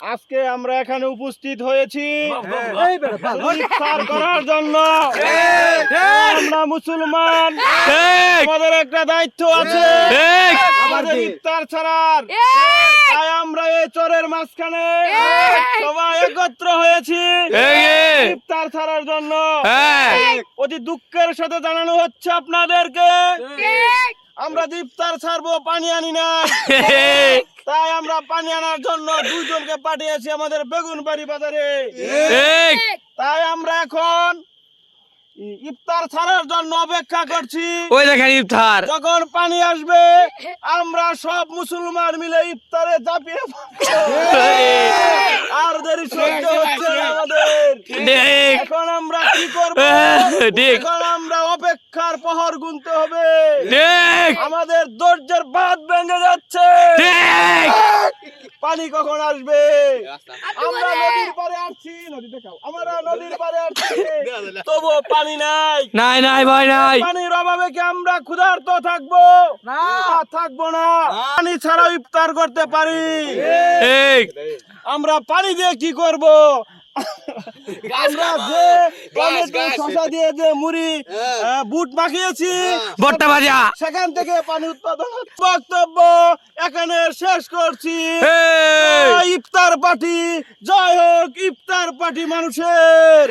আজকে আমরা এখানে উপস্থিত হয়েছি ইফতার করার জন্য। আমরা মুসলমান, আমাদের একটা দায়িত্ব আছে আমাদের ইফতার ছাড়ার। তাই আমরা এই চরের মাঝখানে সবাই একত্র হয়েছি ইফতার ছাড়ার জন্য। অতি দুঃখের সাথে জানানো হচ্ছে আপনাদেরকে আমরা ইফতার ছাড়বো, পানি আনি না। তাই আমরা পানি আনার জন্য দুইজনকে পাঠিয়েছি আমাদের বেগুনবাড়ি বাজারে। তাই আমরা এখন ইফতার ছাড়ার জন্য অপেক্ষা করছি। ওই দেখেন ইফতার, যখন পানি আসবে আমরা সব মুসলমান মিলে ইফতারে ঝাঁপিয়ে পড়বো। আর দেরি সহ্য হচ্ছে না আমাদের। এখন আমরা কি করবো? এখন আমরা অপেক্ষার প্রহর গুনতে হবে। আমাদের ধৈর্যের বাঁধ ভেঙে যাচ্ছে। পানি কখন আসবে? আমরা নদীর পাড়ে আসছি, নদীতে খাও। আমরা নদীর পাড়ে আসছি, তবুও পানি নাই। নাই নাই ভাই নাই। পানির অভাবে কি আমরা ক্ষুধার্ত থাকবো? না, থাকবো না। পানি ছাড়া ইফতার করতে পারি। আমরা পানি দিয়ে কি করব? আমরা যে টমেটো শসা দিয়ে যে মুড়ি বুট মাখিয়েছি ভর্তা ভাজা, সেখান থেকে পানি উৎপাদন হচ্ছে। বক্তব্য এখানে শেষ করছি। ইফতার পার্টি জয় হোক, ইফতার পার্টি মানুষের।